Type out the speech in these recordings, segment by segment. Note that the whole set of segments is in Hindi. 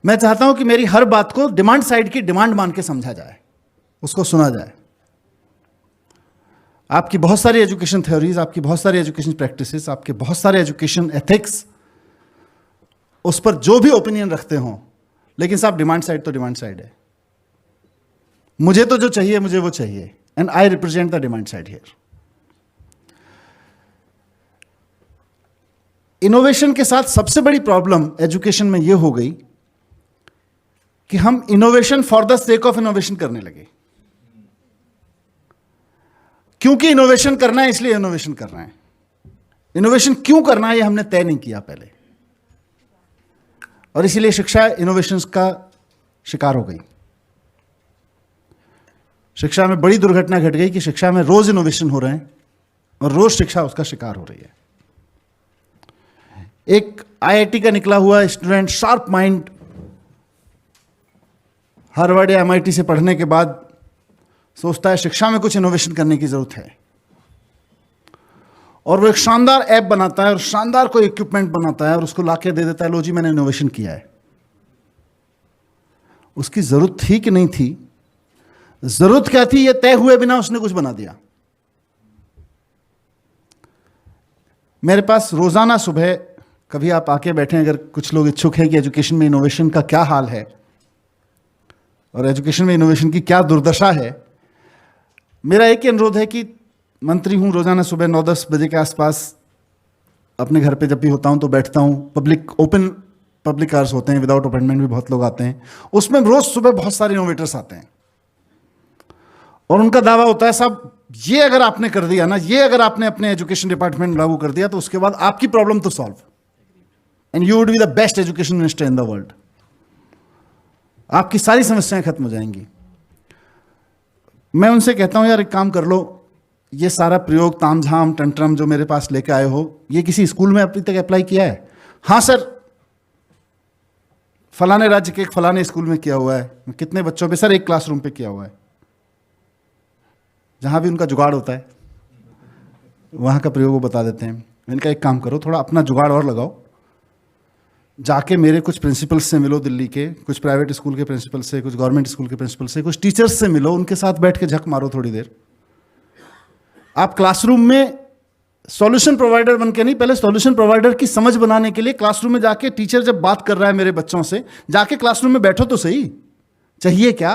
मैं चाहता हूं कि मेरी हर बात को डिमांड साइड की डिमांड मान के समझा जाए, उसको सुना जाए। आपकी बहुत सारी एजुकेशन थ्योरीज, आपकी बहुत सारी एजुकेशन प्रैक्टिसेस, आपके बहुत सारे एजुकेशन एथिक्स, उस पर जो भी ओपिनियन रखते हो, लेकिन साहब डिमांड साइड तो डिमांड साइड है। मुझे तो जो चाहिए मुझे वो चाहिए, and I represent the demand side here. Innovation के साथ सबसे बड़ी प्रॉब्लम एजुकेशन में यह हो गई कि हम innovation for the sake of innovation करने लगे। क्योंकि इनोवेशन करना है इसलिए इनोवेशन कर रहे हैं। इनोवेशन क्यों करना है ये हमने तय नहीं किया पहले, और इसीलिए शिक्षा इनोवेशंस का शिकार हो गई। शिक्षा में बड़ी दुर्घटना घट गई कि शिक्षा में रोज इनोवेशन हो रहे हैं और रोज शिक्षा उसका शिकार हो रही है। एक आईआईटी का निकला हुआ स्टूडेंट, शार्प माइंड, हार्वर्ड या एमआईटी से पढ़ने के बाद सोचता है शिक्षा में कुछ इनोवेशन करने की जरूरत है, और वो एक शानदार ऐप बनाता है और शानदार कोई इक्विपमेंट बनाता है और उसको लाके दे देता है, लो जी मैंने इनोवेशन किया है। उसकी जरूरत थी कि नहीं थी? जरूरत क्या थी ये तय हुए बिना उसने कुछ बना दिया। मेरे पास रोजाना सुबह, कभी आप आके बैठे, अगर कुछ लोग इच्छुक हैं कि एजुकेशन में इनोवेशन का क्या हाल है और एजुकेशन में इनोवेशन की क्या दुर्दशा है, मेरा एक ही अनुरोध है कि मंत्री हूं, रोजाना सुबह 9-10 बजे के आसपास अपने घर पे जब भी होता हूं तो बैठता हूं। ओपन पब्लिक आवर्स होते हैं, विदाउट अपॉइंटमेंट भी बहुत लोग आते हैं। उसमें रोज सुबह बहुत सारे इनोवेटर्स आते हैं और उनका दावा होता है साहब ये अगर आपने कर दिया ना, ये अगर आपने अपने एजुकेशन डिपार्टमेंट में लागू कर दिया तो उसके बाद आपकी प्रॉब्लम तो solve, and you would be the best education minister in the world. आपकी सारी समस्याएं खत्म हो जाएंगी। मैं उनसे कहता हूं यार एक काम कर लो, ये सारा प्रयोग तामझाम टंट्रम जो मेरे पास लेके आए हो, ये किसी स्कूल में अभी तक अप्लाई किया है? हाँ सर, फलाने राज्य के एक फलाने स्कूल में किया हुआ है। कितने बच्चों पे? सर एक क्लासरूम पे किया हुआ है। जहां भी उनका जुगाड़ होता है वहां का प्रयोग वो बता देते हैं। इनका एक काम करो, थोड़ा अपना जुगाड़ और लगाओ, जाके मेरे कुछ प्रिंसिपल्स से मिलो, दिल्ली के कुछ प्राइवेट स्कूल के प्रिंसिपल से, कुछ गवर्नमेंट स्कूल के प्रिंसिपल से, कुछ टीचर्स से मिलो, उनके साथ बैठ के झक मारो थोड़ी देर। आप क्लासरूम में सॉल्यूशन प्रोवाइडर बन के नहीं, पहले सॉल्यूशन प्रोवाइडर की समझ बनाने के लिए क्लासरूम में जाके, टीचर जब बात कर रहा है मेरे बच्चों से, जाके क्लासरूम में बैठो तो सही। चाहिए क्या?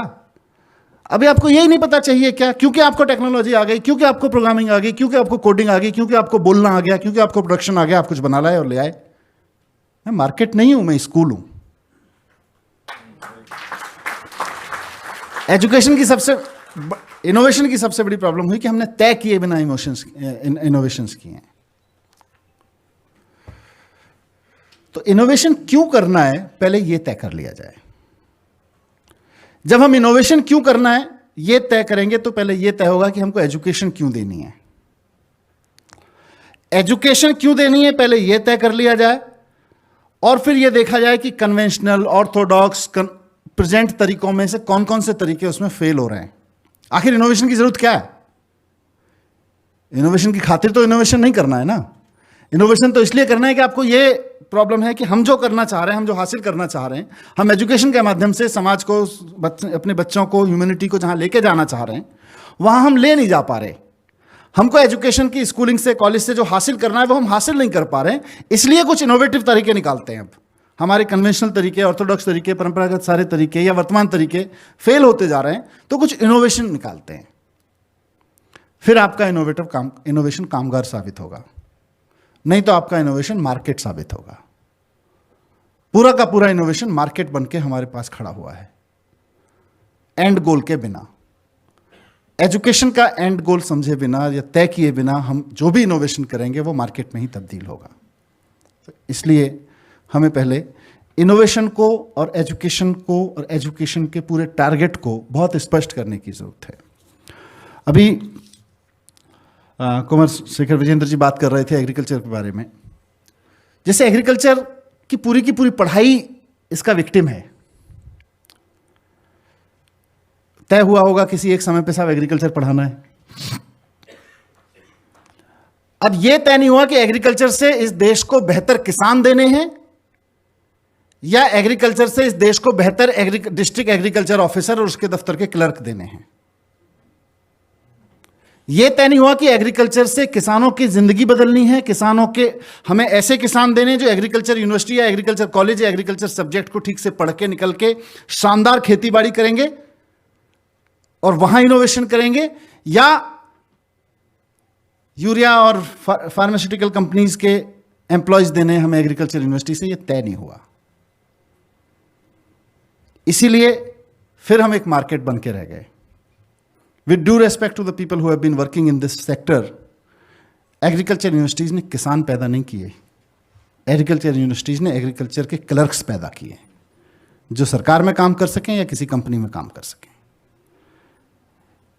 अभी आपको यही नहीं पता चाहिए क्या, क्योंकि आपको टेक्नोलॉजी आ गई, क्योंकि आपको प्रोग्रामिंग आ गई, क्योंकि आपको कोडिंग आ गई, क्योंकि आपको बोलना आ गया, क्योंकि आपको प्रोडक्शन आ गया, आप कुछ बना लाए और ले आए। मैं मार्केट नहीं हूं, मैं स्कूल हूं। एजुकेशन की इनोवेशन की सबसे बड़ी प्रॉब्लम हुई कि हमने तय किए बिना इनोवेशंस किए हैं। तो इनोवेशन क्यों करना है पहले यह तय कर लिया जाए। जब हम इनोवेशन क्यों करना है यह तय करेंगे तो पहले यह तय होगा कि हमको एजुकेशन क्यों देनी है। एजुकेशन क्यों देनी है पहले यह तय कर लिया जाए, और फिर यह देखा जाए कि कन्वेंशनल, ऑर्थोडॉक्स, प्रेजेंट तरीकों में से कौन कौन से तरीके उसमें फेल हो रहे हैं। आखिर इनोवेशन की जरूरत क्या है? इनोवेशन की खातिर तो इनोवेशन नहीं करना है ना। इनोवेशन तो इसलिए करना है कि आपको ये प्रॉब्लम है कि हम जो करना चाह रहे हैं, हम जो हासिल करना चाह रहे हैं, हम एजुकेशन के माध्यम से समाज को, अपने बच्चों को, ह्यूमैनिटी को जहां लेके जाना चाह रहे हैं वहां हम ले नहीं जा पा रहे। हमको एजुकेशन की, स्कूलिंग से, कॉलेज से जो हासिल करना है वो हम हासिल नहीं कर पा रहे हैं, इसलिए कुछ इनोवेटिव तरीके निकालते हैं। अब हमारे कन्वेंशनल तरीके, ऑर्थोडॉक्स तरीके, परंपरागत सारे तरीके या वर्तमान तरीके फेल होते जा रहे हैं, तो कुछ इनोवेशन निकालते हैं। फिर आपका इनोवेशन कामगार साबित होगा, नहीं तो आपका इनोवेशन मार्केट साबित होगा। पूरा का पूरा इनोवेशन मार्केट बन के हमारे पास खड़ा हुआ है, एंड गोल के बिना। एजुकेशन का एंड गोल समझे बिना या तय किए बिना हम जो भी इनोवेशन करेंगे वो मार्केट में ही तब्दील होगा। तो इसलिए हमें पहले इनोवेशन को और एजुकेशन के पूरे टारगेट को बहुत स्पष्ट करने की जरूरत है। अभी कुमार शेखर विजेंद्र जी बात कर रहे थे एग्रीकल्चर के बारे में। जैसे एग्रीकल्चर की पूरी पढ़ाई इसका विक्टिम है। तय हुआ होगा किसी एक समय पे साहब एग्रीकल्चर पढ़ाना है। अब यह तय नहीं हुआ कि एग्रीकल्चर से इस देश को बेहतर किसान देने हैं या एग्रीकल्चर से इस देश को बेहतर डिस्ट्रिक्ट एग्रीकल्चर ऑफिसर और उसके दफ्तर के क्लर्क देने हैं। यह तय नहीं हुआ कि एग्रीकल्चर से किसानों की जिंदगी बदलनी है, किसानों के हमें ऐसे किसान देने जो एग्रीकल्चर यूनिवर्सिटी या एग्रीकल्चर कॉलेज या एग्रीकल्चर सब्जेक्ट को ठीक से पढ़ के निकल के शानदार खेती बाड़ी करेंगे और वहां इनोवेशन करेंगे, या यूरिया और फार्मास्यूटिकल कंपनीज के एम्प्लॉयज देने हमें एग्रीकल्चर यूनिवर्सिटी से। यह तय नहीं हुआ। इसीलिए फिर हम एक मार्केट बन के रह गए। With due respect to the people who have been working in this sector, agriculture universities ने किसान पैदा नहीं किए, एग्रीकल्चर यूनिवर्सिटीज ने एग्रीकल्चर के क्लर्क्स पैदा किए जो सरकार में काम कर सकें या किसी कंपनी में काम कर सकें।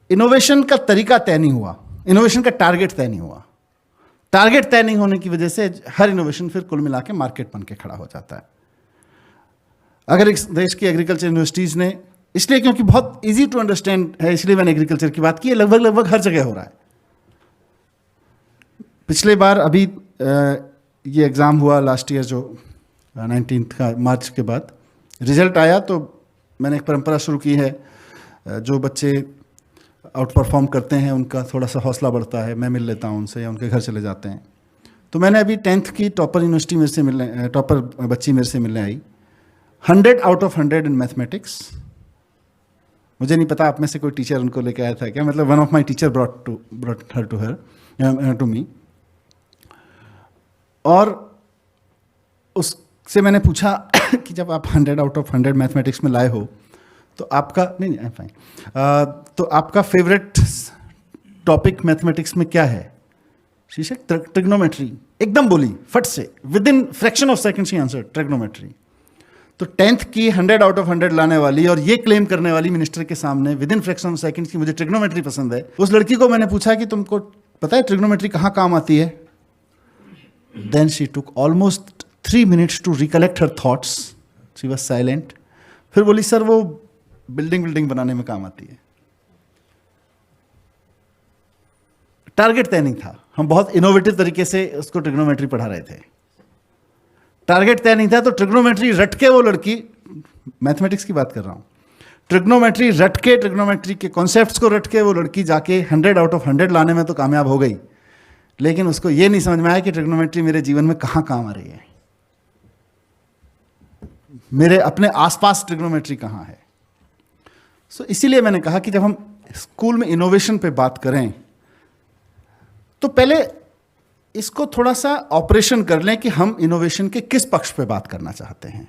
इनोवेशन का तरीका तय नहीं हुआ, इनोवेशन का टारगेट तय नहीं हुआ। टारगेट तय नहीं होने की वजह से हर इनोवेशन फिर कुल मिला के मार्केट बन के खड़ा हो जाता है। अगर इस देश की एग्रीकल्चर यूनिवर्सिटीज ने, इसलिए क्योंकि बहुत इजी टू अंडरस्टैंड है, इसलिए मैंने एग्रीकल्चर की बात की है, लगभग हर जगह हो रहा है। पिछले बार अभी ये एग्ज़ाम हुआ लास्ट ईयर जो 19 का मार्च के बाद रिजल्ट आया, तो मैंने एक परंपरा शुरू की है, जो बच्चे आउट परफॉर्म करते हैं उनका थोड़ा सा हौसला बढ़ता है, मैं मिल लेता हूं उनसे या उनके घर चले जाते हैं। तो मैंने अभी 10th की टॉपर यूनिवर्सिटी मेरे से मिलने, टॉपर बच्ची मेरे से मिलने आई, 100 आउट ऑफ 100 इन मैथमेटिक्स। मुझे नहीं पता आप में से कोई टीचर उनको लेके आया था क्या, मतलब one of my teacher brought her to me. और उससे मैंने पूछा कि जब आप 100 आउट ऑफ 100 मैथमेटिक्स में लाए हो तो आपका, नहीं आई एम फाइन, तो आपका फेवरेट टॉपिक मैथमेटिक्स में क्या है? शीशक ट्रिग्नोमेट्री, एकदम बोली फट से, with in fraction of second she answer trigonometry. तो 10th की 100 आउट ऑफ 100 लाने वाली और ये क्लेम करने वाली मिनिस्टर के सामने with in fraction of second की मुझे ट्रिग्नोमेट्री पसंद है, उस लड़की को मैंने पूछा कि तुमको पता है ट्रिग्नोमेट्री कहाँ काम आती है? Then she took almost 3 minutes to recollect her thoughts, she was silent. फिर बोली सर वो बिल्डिंग बनाने में काम आती है। टारगेट तय नहीं था, हम बहुत इनोवेटिव तरीके से उसको ट्रिग्नोमेट्री पढ़ा रहे थे। टारगेट तय नहीं था, तो ट्रिग्नोमेट्री रट के वो लड़की, मैथमेटिक्स की बात कर रहा हूं, ट्रिग्नोमेट्री रट के, ट्रिग्नोमेट्री के कॉन्सेप्ट्स को रट के वो लड़की जाके 100 आउट ऑफ 100 लाने में तो कामयाब हो गई, लेकिन उसको ये नहीं समझ में आया कि ट्रिग्नोमेट्री मेरे जीवन में कहाँ काम आ रही है, मेरे अपने आसपास ट्रिग्नोमेट्री कहाँ है। सो इसीलिए मैंने कहा कि जब हम स्कूल में इनोवेशन पे बात करें तो पहले इसको थोड़ा सा ऑपरेशन कर लें कि हम इनोवेशन के किस पक्ष पे बात करना चाहते हैं।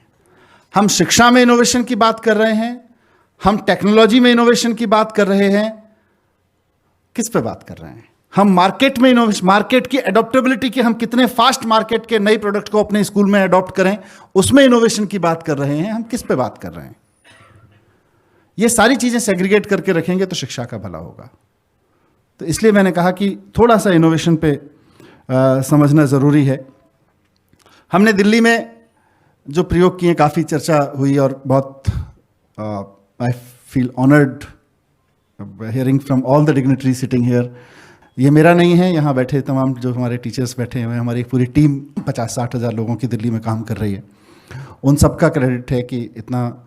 हम शिक्षा में इनोवेशन की बात कर रहे हैं, हम टेक्नोलॉजी में इनोवेशन की बात कर रहे हैं, किस पे बात कर रहे हैं? हम मार्केट में इनोवेशन, मार्केट की एडॉप्टेबिलिटी की, हम कितने फास्ट मार्केट के नई प्रोडक्ट को अपने स्कूल में अडॉप्ट करें, उसमें इनोवेशन की बात कर रहे हैं, हम किस पे बात कर रहे हैं? ये सारी चीजें सेग्रीगेट करके रखेंगे तो शिक्षा का भला होगा। तो इसलिए मैंने कहा कि थोड़ा सा इनोवेशन पे समझना ज़रूरी है। हमने दिल्ली में जो प्रयोग किए काफ़ी चर्चा हुई और बहुत I feel honoured hearing from all the dignitary sitting here. ये मेरा नहीं है, यहाँ बैठे तमाम जो हमारे टीचर्स बैठे हुए हैं, हमारी पूरी टीम 50-60 हज़ार लोगों की दिल्ली में काम कर रही है, उन सब का क्रेडिट है कि इतना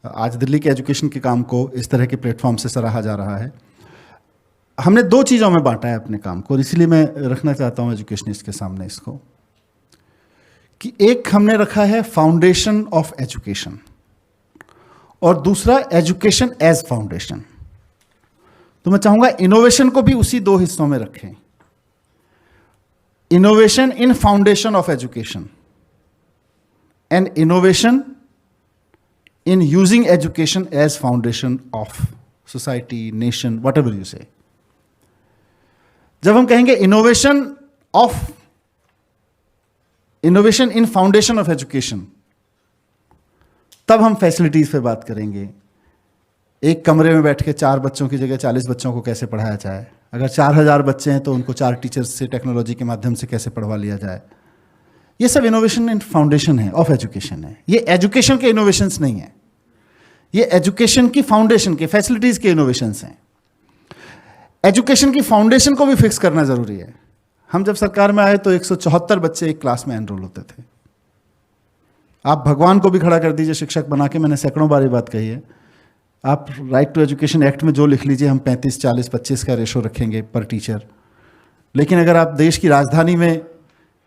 आज दिल्ली के एजुकेशन के काम को इस तरह के प्लेटफॉर्म से सराहा जा रहा है। हमने 2 चीज़ों में बांटा है अपने काम को, और इसलिए मैं रखना चाहता हूँ एजुकेशनिस्ट के सामने इसको, कि एक हमने रखा है फाउंडेशन ऑफ एजुकेशन और दूसरा एजुकेशन एज फाउंडेशन। तो मैं चाहूंगा इनोवेशन को भी उसी 2 हिस्सों में रखें, innovation in foundation of education and innovation in using education as foundation of society, nation, whatever you say. जब हम कहेंगे innovation in foundation of education, तब हम फैसिलिटीज पे बात करेंगे। एक कमरे में बैठ के 4 बच्चों की जगह 40 बच्चों को कैसे पढ़ाया जाए, अगर 4000 बच्चे हैं तो उनको 4 टीचर्स से टेक्नोलॉजी के माध्यम से कैसे पढ़वा लिया जाए। ये सब इनोवेशन इन फाउंडेशन है, ऑफ एजुकेशन है। ये एजुकेशन के इनोवेशंस नहीं है, ये एजुकेशन की फाउंडेशन के, फैसिलिटीज के इनोवेशंस हैं। एजुकेशन की फाउंडेशन को भी फिक्स करना जरूरी है। हम जब सरकार में आए तो 174 बच्चे एक क्लास में एनरोल होते थे, आप भगवान को भी खड़ा कर दीजिए शिक्षक बना के, मैंने सैकड़ों बार ये बात कही है। आप राइट टू एजुकेशन एक्ट में जो लिख लीजिए, हम 35, 40, 25 का रेशो रखेंगे पर टीचर, लेकिन अगर आप देश की राजधानी में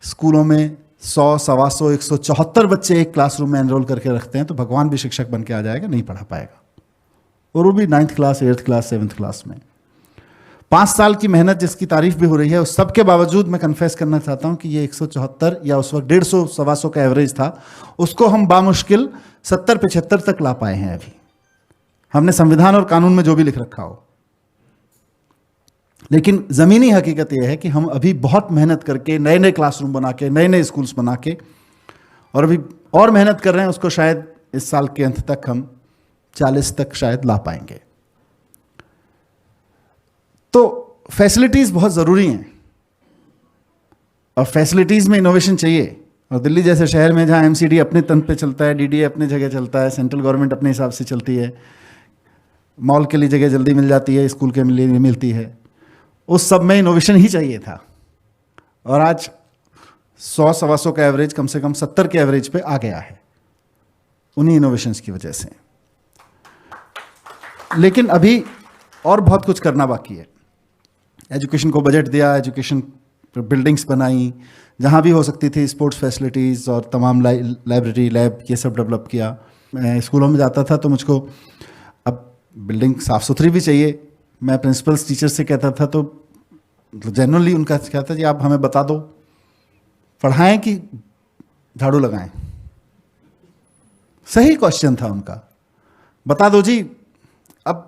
स्कूलों में 100, 125, 174 बच्चे एक क्लासरूम में एनरोल करके रखते हैं, तो भगवान भी शिक्षक बन के आ जाएगा, नहीं पढ़ा पाएगा, और वो भी 9th class, 8th class, 7th class में। 5 साल की मेहनत जिसकी तारीफ भी हो रही है, उस सब के बावजूद मैं कन्फेस करना चाहता हूं कि ये 174 या उस वक्त 150, 125 का एवरेज था, उसको हम बामुश्किल 70-75 तक ला पाए हैं अभी, हमने संविधान और कानून में जो भी लिख रखा हो। लेकिन ज़मीनी हकीकत यह है कि हम अभी बहुत मेहनत करके नए नए क्लासरूम बना के, नए नए स्कूल्स बना के, और अभी और मेहनत कर रहे हैं, उसको शायद इस साल के अंत तक हम 40 तक शायद ला पाएंगे। तो फैसिलिटीज़ बहुत ज़रूरी हैं, और फैसिलिटीज़ में इनोवेशन चाहिए। और दिल्ली जैसे शहर में जहाँ एमसीडी अपने तंत्र पे चलता है, डीडीए अपनी जगह चलता है, सेंट्रल गवर्नमेंट अपने हिसाब से चलती है, मॉल के लिए जगह जल्दी मिल जाती है, स्कूल के लिए मिलती है, उस सब में इनोवेशन ही चाहिए था। और आज 100, 125 का एवरेज कम से कम 70 के एवरेज पे आ गया है, उन्हीं इनोवेशंस की वजह से। लेकिन अभी और बहुत कुछ करना बाकी है। एजुकेशन को बजट दिया, एजुकेशन बिल्डिंग्स बनाई, जहाँ भी हो सकती थी स्पोर्ट्स फैसिलिटीज़, और तमाम लाइब्रेरी, लैब, ये सब डेवलप किया। मैं स्कूलों में जाता था तो मुझको अब बिल्डिंग साफ़ सुथरी भी चाहिए। मैं प्रिंसिपल्स, टीचर्स से कहता था तो जनरली उनका कहता जी आप हमें बता दो, पढ़ाएं कि झाड़ू लगाएं। सही क्वेश्चन था उनका, बता दो जी। अब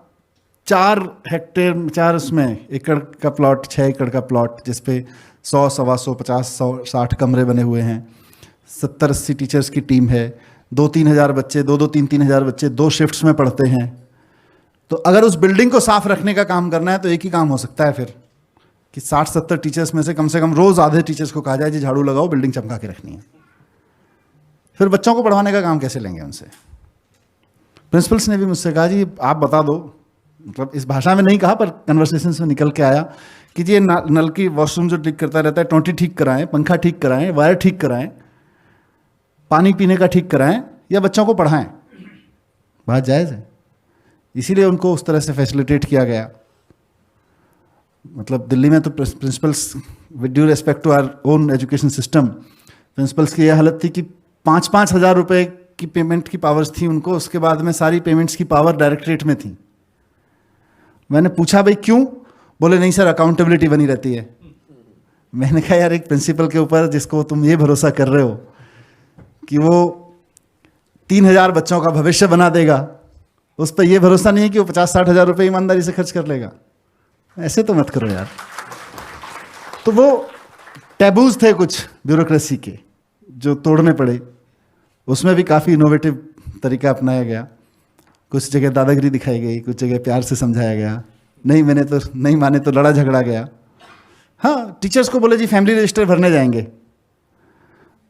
4 हेक्टेयर, 4 उसमें एकड़ का प्लॉट, 6 एकड़ का प्लॉट, जिसपे 100, 125, 50, 100, 60 कमरे बने हुए हैं, 70-80 टीचर्स की टीम है, 2-3 हज़ार बच्चे, 2-3 हज़ार बच्चे 2 शिफ्ट्स में पढ़ते हैं। तो अगर उस बिल्डिंग को साफ रखने का काम करना है तो एक ही काम हो सकता है फिर, कि 60-70 टीचर्स में से कम रोज़ आधे टीचर्स को कहा जाए जी झाड़ू लगाओ, बिल्डिंग चमका के रखनी है। फिर बच्चों को पढ़वाने का काम कैसे लेंगे उनसे? प्रिंसिपल्स ने भी मुझसे कहा जी आप बता दो, मतलब इस भाषा में नहीं कहा पर कन्वर्सेशन में निकल के आया कि जी नल की वॉशरूम जो लीक करता रहता है, टोंटी ठीक कराएं, पंखा ठीक कराएं, वायर ठीक कराएं, पानी पीने का ठीक कराएं, या बच्चों को पढ़ाएं। बात जायज़ है, इसीलिए उनको उस तरह से फैसिलिटेट किया गया। मतलब दिल्ली में तो principals, with due respect to our own education system, principals की यह हालत थी कि 5-5 हज़ार रुपये की पेमेंट की पावर्स थी उनको, उसके बाद में सारी पेमेंट्स की पावर डायरेक्टरेट में थी। मैंने पूछा भाई क्यों? बोले नहीं सर, अकाउंटेबिलिटी बनी रहती है। मैंने कहा यार, एक प्रिंसिपल के ऊपर जिसको तुम ये भरोसा कर रहे हो कि वो 3000 बच्चों का भविष्य बना देगा, उस पर यह भरोसा नहीं है कि वो 50-60 हज़ार रुपये ईमानदारी से खर्च कर लेगा। ऐसे तो मत करो यार। तो वो टैबूज थे कुछ ब्यूरोक्रेसी के जो तोड़ने पड़े, उसमें भी काफ़ी इनोवेटिव तरीका अपनाया गया। कुछ जगह दादागिरी दिखाई गई, कुछ जगह प्यार से समझाया गया, नहीं माने तो लड़ा झगड़ा गया। हाँ, टीचर्स को बोले जी फैमिली रजिस्टर भरने जाएंगे।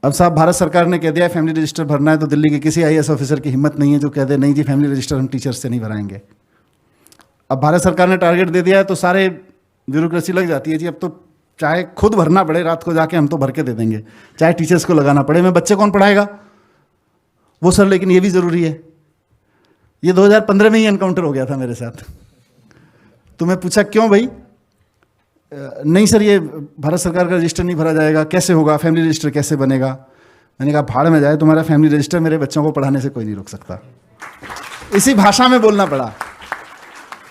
अब साहब भारत सरकार ने कह दिया है फैमिली रजिस्टर भरना है, तो दिल्ली के किसी IAS ऑफिसर की हिम्मत नहीं है जो कह दे नहीं जी फैमिली रजिस्टर हम टीचर्स से नहीं भराएंगे। अब भारत सरकार ने टारगेट दे दिया है तो सारे ब्यूरोक्रेसी लग जाती है जी, अब तो चाहे खुद भरना पड़े, रात को जाके हम तो भर के दे देंगे, चाहे टीचर्स को लगाना पड़े। मैं बच्चे कौन पढ़ाएगा? वो सर लेकिन ये भी ज़रूरी है। ये 2015 में ही एनकाउंटर हो गया था मेरे साथ। तो मैं पूछा क्यों भाई? नहीं सर, ये भारत सरकार का रजिस्टर नहीं भरा जाएगा, कैसे होगा, फैमिली रजिस्टर कैसे बनेगा? मैंने कहा भाड़ में जाए तुम्हारा फैमिली रजिस्टर, मेरे बच्चों को पढ़ाने से कोई नहीं रोक सकता। इसी भाषा में बोलना पड़ा।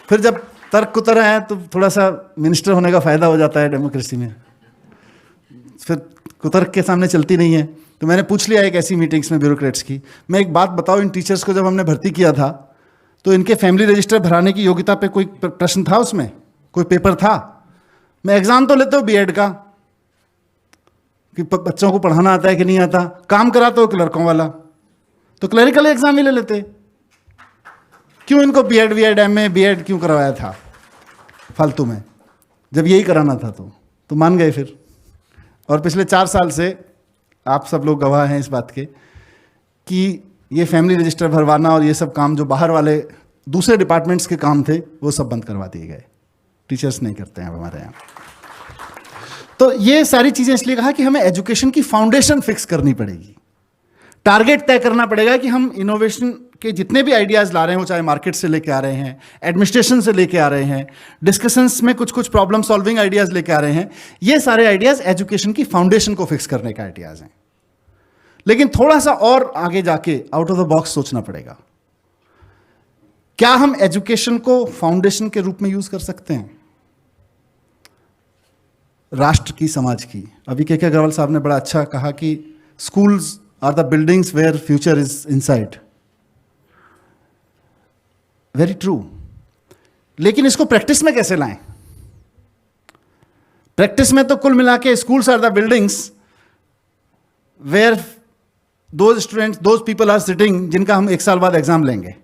फिर जब तर्क कुतर आया तो थोड़ा सा मिनिस्टर होने का फ़ायदा हो जाता है डेमोक्रेसी में, फिर कुतर्क के सामने चलती नहीं है। तो मैंने पूछ लिया एक ऐसी मीटिंग्स में ब्यूरोक्रेट्स की, मैं एक बात बताऊं, इन टीचर्स को जब हमने भर्ती किया था तो इनके फैमिली रजिस्टर भराने की योग्यता पे कोई प्रश्न था? उसमें कोई पेपर था? मैं एग्ज़ाम तो लेता हूँ B.Ed का कि बच्चों को पढ़ाना आता है कि नहीं आता, काम कराता हूँ क्लर्कों वाला, तो क्लरिकल एग्ज़ाम ही ले लेते। क्यों इनको B.Ed, MA, B.Ed क्यों करवाया था फालतू में, जब यही कराना था? तो मान गए फिर। और पिछले 4 साल से आप सब लोग गवाह हैं इस बात के कि ये फैमिली रजिस्टर भरवाना और ये सब काम जो बाहर वाले दूसरे डिपार्टमेंट्स के काम थे वो सब बंद करवा दिए गए। टीचर्स नहीं करते हैं हमारे यहाँ। तो ये सारी चीज़ें इसलिए कहा कि हमें एजुकेशन की फाउंडेशन फिक्स करनी पड़ेगी। टारगेट तय करना पड़ेगा कि हम इनोवेशन के जितने भी आइडियाज ला रहे हैं, वो चाहे मार्केट से लेके आ रहे हैं, एडमिनिस्ट्रेशन से लेके आ रहे हैं, डिस्कशंस में कुछ कुछ प्रॉब्लम सॉल्विंग आइडियाज लेके आ रहे हैं, ये सारे आइडियाज एजुकेशन की फाउंडेशन को फिक्स करने का आइडियाज हैं। लेकिन थोड़ा सा और आगे जाके आउट ऑफ द बॉक्स सोचना पड़ेगा। क्या हम एजुकेशन को फाउंडेशन के रूप में यूज कर सकते हैं राष्ट्र की, समाज की? अभी के अग्रवाल साहब ने बड़ा अच्छा कहा कि schools are the buildings where future is inside. Very true. लेकिन इसको प्रैक्टिस में कैसे लाएं? प्रैक्टिस में तो कुल मिला के schools are the buildings where those students, those people are sitting जिनका हम 1 साल बाद एग्जाम लेंगे।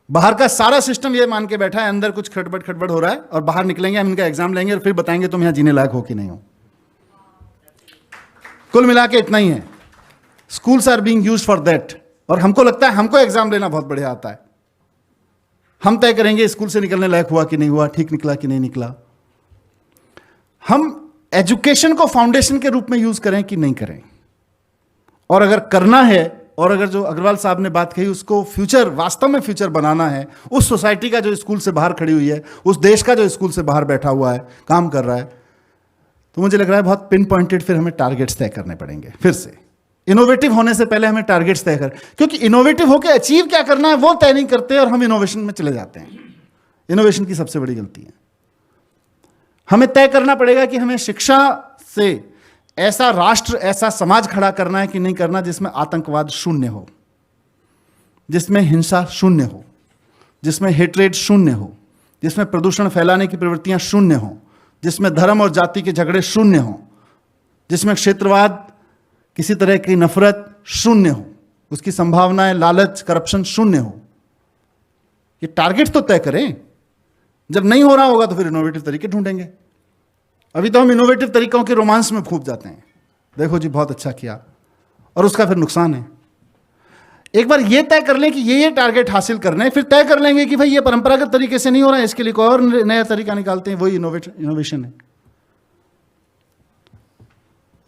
बाहर का सारा सिस्टम ये मान के बैठा है अंदर कुछ खटबड़ हो रहा है, और बाहर निकलेंगे, हम इनका एग्जाम लेंगे और फिर बताएंगे तुम यहां जीने लायक हो कि नहीं हो। कुल मिला के इतना ही है। Schools are being used for that. और हमको लगता है हमको एग्जाम लेना बहुत बढ़िया आता है, हम तय करेंगे स्कूल से निकलने लायक हुआ कि नहीं हुआ, ठीक निकला कि नहीं निकला। हम एजुकेशन को फाउंडेशन के रूप में यूज करें कि नहीं करें? और अगर करना है, और अगर जो अग्रवाल साहब ने बात कही उसको फ्यूचर, वास्तव में फ्यूचर बनाना है, उस सोसाइटी का जो स्कूल से बाहर खड़ी हुई है, उस देश का जो स्कूल से बाहर बैठा हुआ है, काम कर रहा है, तो मुझे लग रहा है बहुत पिन पॉइंटेड फिर हमें टारगेट्स तय करने पड़ेंगे। फिर से इनोवेटिव होने से पहले हमें टारगेट्स तय कर, क्योंकि इनोवेटिव होकर अचीव क्या करना है वो तय नहीं करते और हम इनोवेशन में चले जाते हैं। इनोवेशन की सबसे बड़ी गलती है। हमें तय करना पड़ेगा कि हमें शिक्षा से ऐसा राष्ट्र, ऐसा समाज खड़ा करना है कि नहीं करना जिसमें आतंकवाद शून्य हो, जिसमें हिंसा शून्य हो, जिसमें हेट्रेड शून्य हो, जिसमें प्रदूषण फैलाने की प्रवृत्तियां शून्य हो, जिसमें धर्म और जाति के झगड़े शून्य हो, जिसमें क्षेत्रवाद, किसी तरह की नफरत शून्य हो, उसकी संभावनाएं, लालच, करप्शन शून्य हो। ये टारगेट तो तय करें। जब नहीं हो रहा होगा तो फिर इनोवेटिव तरीके ढूंढेंगे। अभी तो हम इनोवेटिव तरीकों के रोमांस में खूब जाते हैं, देखो जी बहुत अच्छा किया, और उसका फिर नुकसान है। एक बार ये तय कर लें कि ये टारगेट हासिल करने हैं, फिर तय कर लेंगे कि भाई ये परंपरागत तरीके से नहीं हो रहा है, इसके लिए कोई और नया तरीका निकालते हैं, वही इनोवेशन है।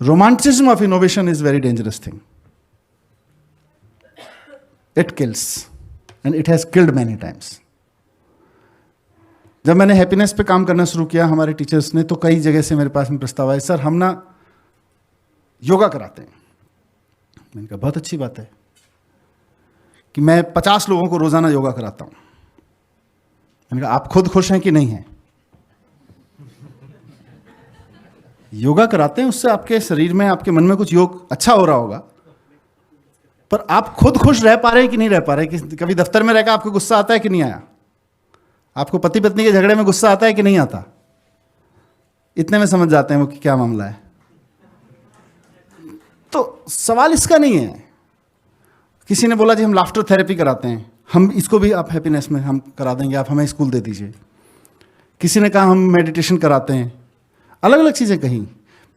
Romanticism of innovation is very dangerous thing. It kills and it has killed many times. जब मैंने हैप्पीनेस पे काम करना शुरू किया, हमारे टीचर्स ने तो कई जगह से मेरे पास में प्रस्ताव आए, सर हम ना योगा कराते हैं। मैंने कहा बहुत अच्छी बात है कि मैं 50 लोगों को रोजाना योगा कराता हूं। मैंने कहा आप खुद खुश हैं कि नहीं हैं? योगा कराते हैं, उससे आपके शरीर में, आपके मन में कुछ योग अच्छा हो रहा होगा, पर आप खुद खुश रह पा रहे हैं कि नहीं रह पा रहे? कभी दफ्तर में रहकर आपको गुस्सा आता है कि नहीं आया? आपको पति पत्नी के झगड़े में गुस्सा आता है कि नहीं आता? इतने में समझ जाते हैं वो कि क्या मामला है। तो सवाल इसका नहीं है। किसी ने बोला जी हम लाफ्टर थेरेपी कराते हैं, हम इसको भी आप हैप्पीनेस में हम करा देंगे, आप हमें स्कूल दे दीजिए। किसी ने कहा हम मेडिटेशन कराते हैं, अलग अलग चीजें कहीं।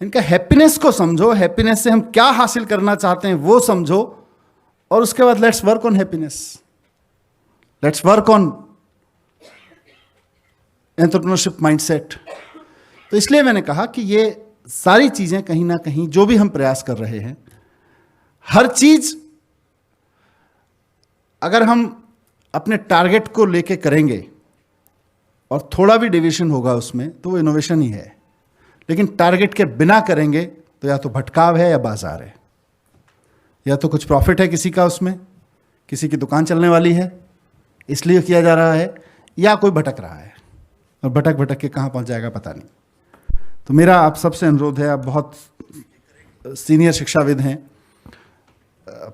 इनका हैप्पीनेस को समझो, हैप्पीनेस से हम क्या हासिल करना चाहते हैं वो समझो, और उसके बाद let's work on happiness, let's work on entrepreneurship mindset. तो इसलिए मैंने कहा कि ये सारी चीजें कहीं ना कहीं जो भी हम प्रयास कर रहे हैं, हर चीज अगर हम अपने टारगेट को लेके करेंगे और थोड़ा भी डेविएशन होगा उसमें तो वो इनोवेशन ही है। लेकिन टारगेट के बिना करेंगे तो या तो भटकाव है या बाजार है, या तो कुछ प्रॉफिट है किसी का, उसमें किसी की दुकान चलने वाली है इसलिए किया जा रहा है, या कोई भटक रहा है और भटक भटक के कहाँ पहुँच जाएगा पता नहीं। तो मेरा आप सबसे अनुरोध है, आप बहुत सीनियर शिक्षाविद हैं,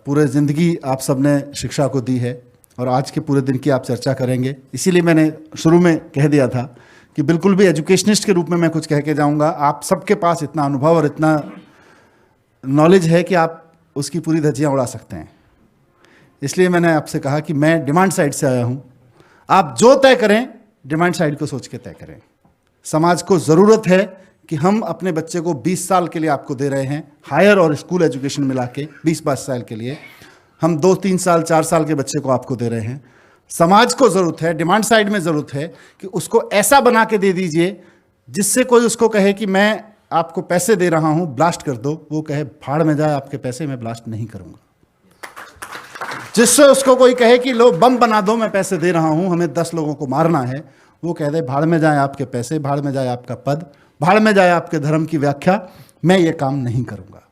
पूरे ज़िंदगी आप सबने शिक्षा को दी है और आज के पूरे दिन की आप चर्चा करेंगे। इसीलिए मैंने शुरू में कह दिया था कि बिल्कुल भी एजुकेशनिस्ट के रूप में मैं कुछ कह के जाऊंगा। आप सबके पास इतना अनुभव और इतना नॉलेज है कि आप उसकी पूरी धज्जियाँ उड़ा सकते हैं। इसलिए मैंने आपसे कहा कि मैं डिमांड साइड से आया हूँ, आप जो तय करें डिमांड साइड को सोच के तय करें। समाज को ज़रूरत है कि हम अपने बच्चे को 20 साल के लिए आपको दे रहे हैं, हायर और स्कूल एजुकेशन मिला के 20-22 साल के लिए, हम 2-3 साल 4 साल के बच्चे को आपको दे रहे हैं। समाज को ज़रूरत है, डिमांड साइड में ज़रूरत है कि उसको ऐसा बना के दे दीजिए जिससे कोई उसको कहे कि मैं आपको पैसे दे रहा हूं, ब्लास्ट कर दो, वो कहे भाड़ में जाए आपके पैसे, मैं ब्लास्ट नहीं करूंगा। जिससे उसको कोई कहे कि लो बम बना दो, मैं पैसे दे रहा हूं, हमें 10 लोगों को मारना है, वो कह दे भाड़ में जाए आपके पैसे, भाड़ में जाए आपका पद, भाड़ में जाए आपके धर्म की व्याख्या, मैं ये काम नहीं करूंगा।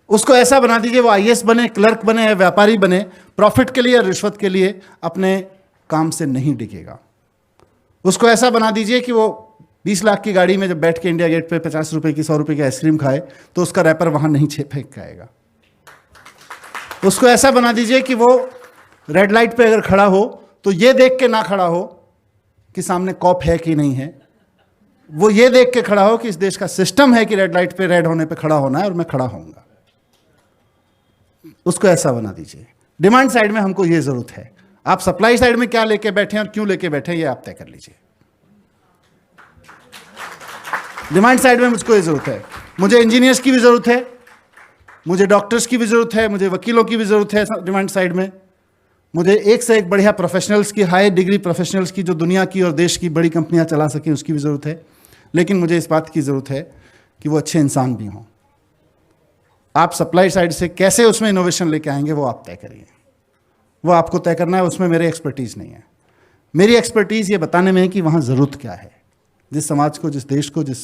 उसको ऐसा बना दीजिए वो आईएएस बने, क्लर्क बने या व्यापारी बने, प्रॉफिट के लिए या रिश्वत के लिए अपने काम से नहीं डिगेगा। उसको ऐसा बना दीजिए कि वो 20 लाख की गाड़ी में जब बैठ के इंडिया गेट पे 50 रुपए की 100 रुपए की आइसक्रीम खाए तो उसका रैपर वहां नहीं फेंक के आएगा। उसको ऐसा बना दीजिए कि वो रेड लाइट पे अगर खड़ा हो तो ये देख के ना खड़ा हो कि सामने कॉप है कि नहीं है, वो ये देख के खड़ा हो कि इस देश का सिस्टम है कि रेड लाइट पे रेड होने पे खड़ा होना है और मैं खड़ा होऊंगा। उसको ऐसा बना दीजिए। डिमांड साइड में हमको ये जरूरत है, आप सप्लाई साइड में क्या लेके बैठे हैं और क्यों लेके बैठे हैं ये आप तय कर लीजिए। डिमांड साइड में मुझको ये जरूरत है, मुझे इंजीनियर्स की भी जरूरत है, मुझे डॉक्टर्स की भी जरूरत है, मुझे वकीलों की भी जरूरत है डिमांड साइड में, मुझे एक से एक बढ़िया प्रोफेशनल्स की, हाई डिग्री प्रोफेशनल्स की जो दुनिया की और देश की बड़ी कंपनियां चला सकें उसकी भी जरूरत है। लेकिन मुझे इस बात की जरूरत है कि वो अच्छे इंसान भी हों। आप सप्लाई साइड से कैसे उसमें इनोवेशन लेके आएंगे वो आप तय करिए, वो आपको तय करना है, उसमें मेरी एक्सपर्टीज नहीं है। मेरी एक्सपर्टीज ये बताने में है कि वहाँ ज़रूरत क्या है, जिस समाज को, जिस देश को, जिस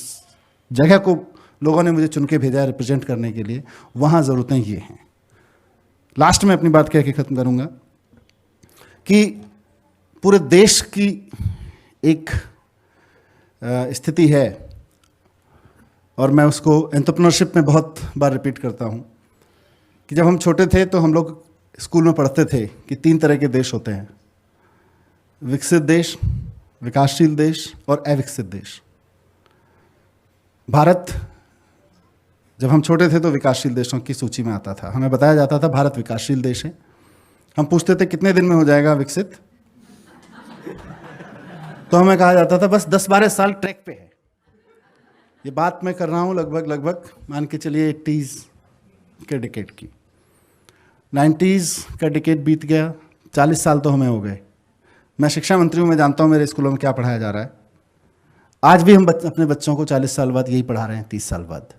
जगह को लोगों ने मुझे चुन के भेजा है रिप्रेजेंट करने के लिए, वहाँ ज़रूरतें ये हैं। लास्ट में अपनी बात कह के ख़त्म करूँगा कि पूरे देश की एक स्थिति है और मैं उसको एंटरप्रेन्योरशिप में बहुत बार रिपीट करता हूँ कि जब हम छोटे थे तो हम लोग स्कूल में पढ़ते थे कि 3 तरह के देश होते हैं, विकसित देश, विकासशील देश और अविकसित देश। भारत जब हम छोटे थे तो विकासशील देशों की सूची में आता था, हमें बताया जाता था भारत विकासशील देश है। हम पूछते थे कितने दिन में हो जाएगा विकसित, तो हमें कहा जाता था बस 10-12 साल ट्रैक पे है। ये बात मैं कर रहा हूँ लगभग मान के चलिए 80s के डिकेड की। 90s का डिकेड बीत गया, 40 साल तो हमें हो गए। मैं शिक्षा मंत्री हूँ, मैं जानता हूँ मेरे स्कूलों में क्या पढ़ाया जा रहा है। आज भी हम अपने बच्चों को 40 साल बाद यही पढ़ा रहे हैं, 30 साल बाद,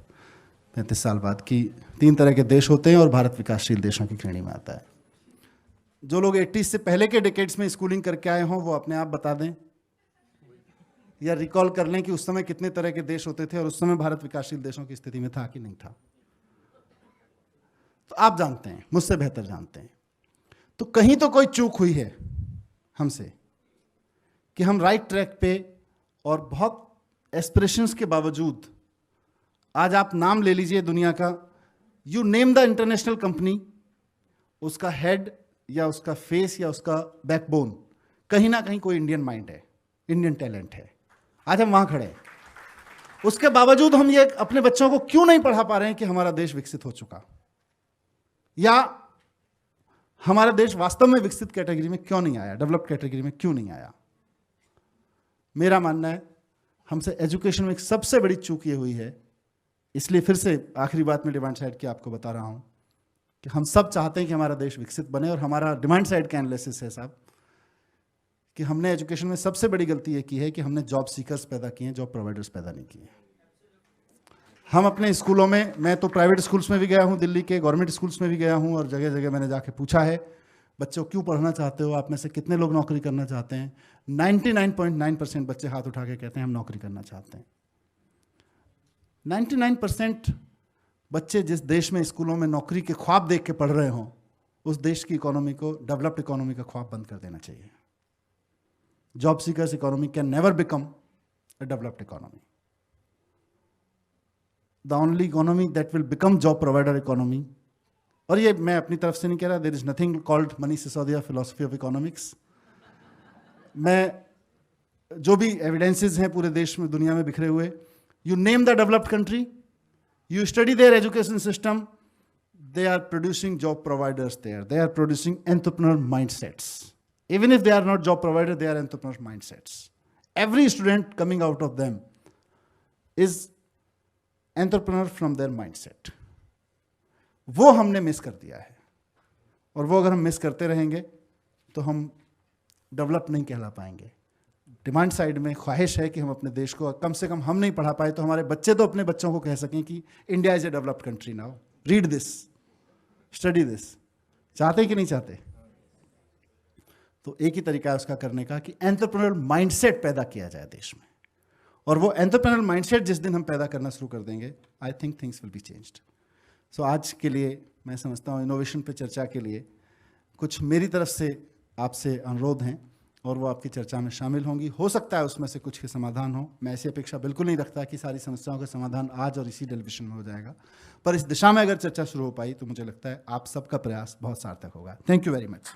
35 साल बाद, कि 3 तरह के देश होते हैं और भारत विकासशील देशों की श्रेणी में आता है। जो लोग 80s से पहले के डिकेड्स में स्कूलिंग करके आए हों वो अपने आप बता दें या रिकॉल कर लें कि उस समय कितने तरह के देश होते थे और उस समय भारत विकासशील देशों की स्थिति में था कि नहीं था। तो आप जानते हैं, मुझसे बेहतर जानते हैं। तो कहीं तो कोई चूक हुई है हमसे कि हम राइट ट्रैक पे और बहुत एस्पिरेशंस के बावजूद, आज आप नाम ले लीजिए दुनिया का, you name the international company, उसका हेड या उसका फेस या उसका बैकबोन कहीं ना कहीं कोई इंडियन माइंड है, इंडियन टैलेंट है। आज हम वहां खड़े हैं, उसके बावजूद हम ये अपने बच्चों को क्यों नहीं पढ़ा पा रहे हैं कि हमारा देश विकसित हो चुका, या हमारा देश वास्तव में विकसित कैटेगरी में क्यों नहीं आया, डेवलप्ड कैटेगरी में क्यों नहीं आया। मेरा मानना है हमसे एजुकेशन में एक सबसे बड़ी चूक ये हुई है। इसलिए फिर से आखिरी बात में डिमांड साइड की आपको बता रहा हूं कि हम सब चाहते हैं कि हमारा देश विकसित बने, और हमारा डिमांड साइड का एनालिसिस है साहब कि हमने एजुकेशन में सबसे बड़ी गलती ये की है कि हमने जॉब सीकर्स पैदा किए हैं, जॉब प्रोवाइडर्स पैदा नहीं किए। हम अपने स्कूलों में, मैं तो प्राइवेट स्कूल्स में भी गया हूँ, दिल्ली के गवर्नमेंट स्कूल्स में भी गया हूँ, और जगह जगह मैंने जाके पूछा है बच्चों क्यों पढ़ना चाहते हो, आप में से कितने लोग नौकरी करना चाहते हैं। 99.9% बच्चे हाथ उठा के कहते हैं हम नौकरी करना चाहते हैं। 99% बच्चे जिस देश में स्कूलों में नौकरी के ख्वाब देख के पढ़ रहे हों, उस देश की इकोनॉमी को, डेवलप्ड इकोनॉमी का ख्वाब बंद कर देना चाहिए। Job seekers economy can never become a developed economy. The only economy that will become job provider economy, और ये मैं अपनी तरफ से नहीं कह रहा, there is nothing called Manish Sisodia philosophy of economics. मैं जो भी evidences हैं पूरे देश में, दुनिया में बिखरे हुए, you name the developed country, you study their education system, they are producing job providers there, they are producing entrepreneur mindsets. Even if they are not job provider, they are entrepreneur mindsets. Every student coming out of them is entrepreneur from their mindset. वो हमने मिस कर दिया है, और वो अगर हम मिस करते रहेंगे तो हम डेवलप नहीं कहला पाएंगे। डिमांड साइड में ख्वाहिश है कि हम अपने देश को कम से कम हम नहीं पढ़ा पाए तो हमारे बच्चे तो अपने बच्चों को कह सकें कि India is a developed country now, read this, study this. चाहते कि नहीं चाहते? तो एक ही तरीका है उसका करने का कि एंटरप्रेन्योर माइंडसेट पैदा किया जाए देश में, और वो एंटरप्रेन्योर माइंडसेट जिस दिन हम पैदा करना शुरू कर देंगे, I think things will be changed. So आज के लिए मैं समझता हूँ इनोवेशन पे चर्चा के लिए कुछ मेरी तरफ से आपसे अनुरोध हैं, और वो आपकी चर्चा में शामिल होंगी। हो सकता है उसमें से कुछ के समाधान हो। मैं ऐसी अपेक्षा बिल्कुल नहीं रखता कि सारी समस्याओं का समाधान आज और इसी टेलीविजन में हो जाएगा, पर इस दिशा में अगर चर्चा शुरू हो पाई तो मुझे लगता है आप सबका प्रयास बहुत सार्थक होगा। Thank you very much.